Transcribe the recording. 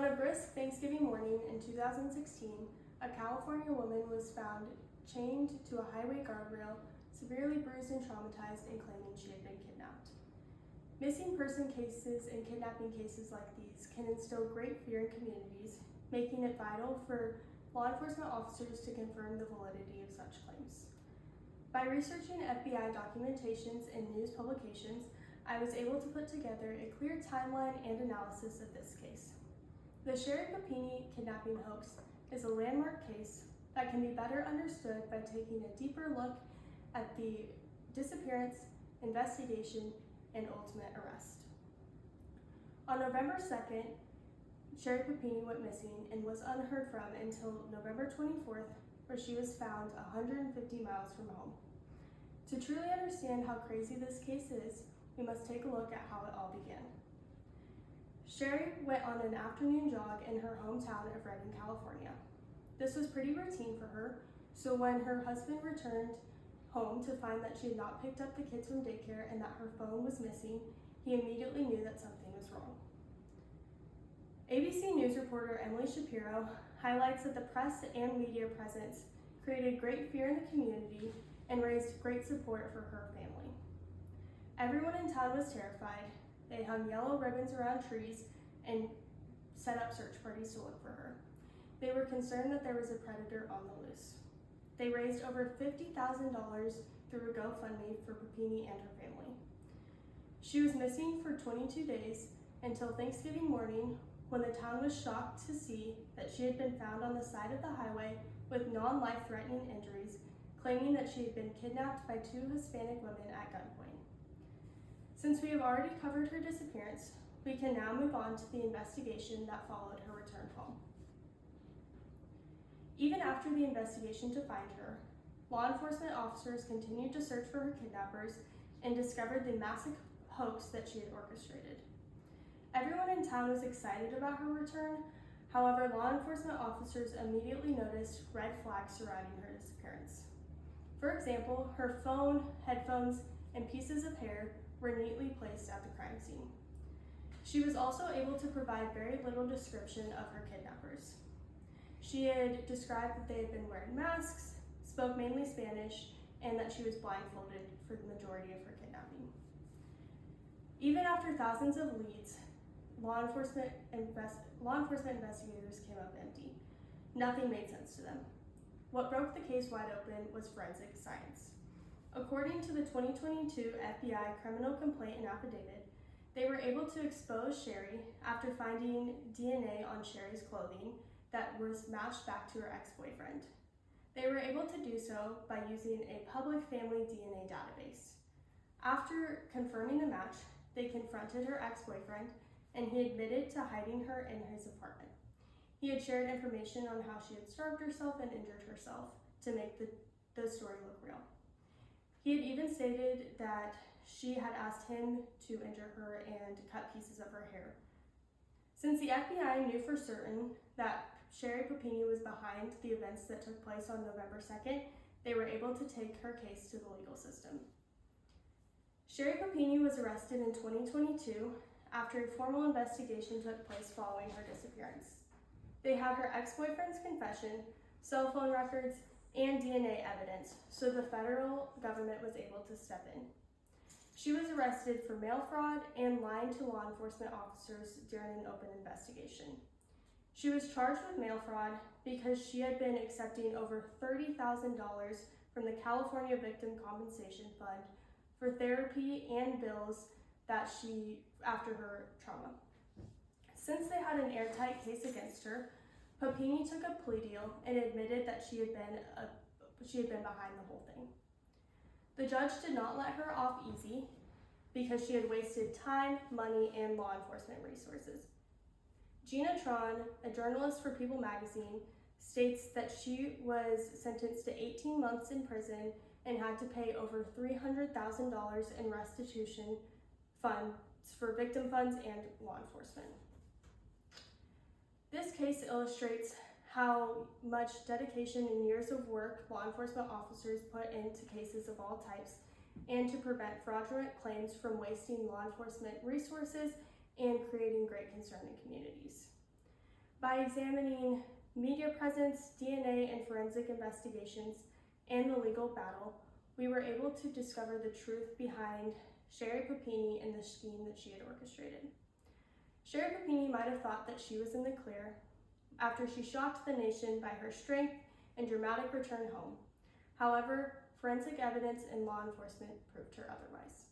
On a brisk Thanksgiving morning in 2016, a California woman was found chained to a highway guardrail, severely bruised and traumatized, and claiming she had been kidnapped. Missing person cases and kidnapping cases like these can instill great fear in communities, making it vital for law enforcement officers to confirm the validity of such claims. By researching FBI documentations and news publications, I was able to put together a clear timeline and analysis of this case. The Sherry Papini kidnapping hoax is a landmark case that can be better understood by taking a deeper look at the disappearance, investigation, and ultimate arrest. On November 2nd, Sherry Papini went missing and was unheard from until November 24th, where she was found 150 miles from home. To truly understand how crazy this case is, we must take a look at how it all began. Sherry went on an afternoon jog in her hometown of Redding, California. This was pretty routine for her, so when her husband returned home to find that she had not picked up the kids from daycare and that her phone was missing, he immediately knew that something was wrong. ABC News reporter Emily Shapiro highlights that the press and media presence created great fear in the community and raised great support for her family. Everyone in town was terrified. They hung yellow ribbons around trees and set up search parties to look for her. They were concerned that there was a predator on the loose. They raised over $50,000 through a GoFundMe for Papini and her family. She was missing for 22 days until Thanksgiving morning, when the town was shocked to see that she had been found on the side of the highway with non-life-threatening injuries, claiming that she had been kidnapped by two Hispanic women at gunpoint. Since we have already covered her disappearance, we can now move on to the investigation that followed her return home. Even after the investigation to find her, law enforcement officers continued to search for her kidnappers and discovered the massive hoax that she had orchestrated. Everyone in town was excited about her return. However, law enforcement officers immediately noticed red flags surrounding her disappearance. For example, her phone, headphones, and pieces of hair were neatly placed at the crime scene. She was also able to provide very little description of her kidnappers. She had described that they had been wearing masks, spoke mainly Spanish, and that she was blindfolded for the majority of her kidnapping. Even after thousands of leads, law enforcement investigators came up empty. Nothing made sense to them. What broke the case wide open was forensic science. According to the 2022 FBI criminal complaint and affidavit, they were able to expose Sherry after finding DNA on Sherry's clothing that was matched back to her ex-boyfriend. They were able to do so by using a public family DNA database. After confirming the match, they confronted her ex-boyfriend, and he admitted to hiding her in his apartment. He had shared information on how she had starved herself and injured herself to make the story look real. He had even stated that she had asked him to injure her and cut pieces of her hair. Since the FBI knew for certain that Sherry Papini was behind the events that took place on November 2nd, they were able to take her case to the legal system. Sherry Papini was arrested in 2022 after a formal investigation took place following her disappearance. They had her ex-boyfriend's confession, cell phone records, and DNA evidence, so the federal government was able to step in. She was arrested for mail fraud and lying to law enforcement officers during an open investigation. She was charged with mail fraud because she had been accepting over $30,000 from the California Victim Compensation Fund for therapy and bills after her trauma. Since they had an airtight case against her, Papini took a plea deal and admitted that she had been behind the whole thing. The judge did not let her off easy because she had wasted time, money, and law enforcement resources. Gina Tron, a journalist for People magazine, states that she was sentenced to 18 months in prison and had to pay over $300,000 in restitution funds for victim funds and law enforcement. This case illustrates how much dedication and years of work law enforcement officers put into cases of all types and to prevent fraudulent claims from wasting law enforcement resources and creating great concern in communities. By examining media presence, DNA, and forensic investigations, and the legal battle, we were able to discover the truth behind Sherry Papini and the scheme that she had orchestrated. Sherry Papini might have thought that she was in the clear after she shocked the nation by her strength and dramatic return home. However, forensic evidence and law enforcement proved her otherwise.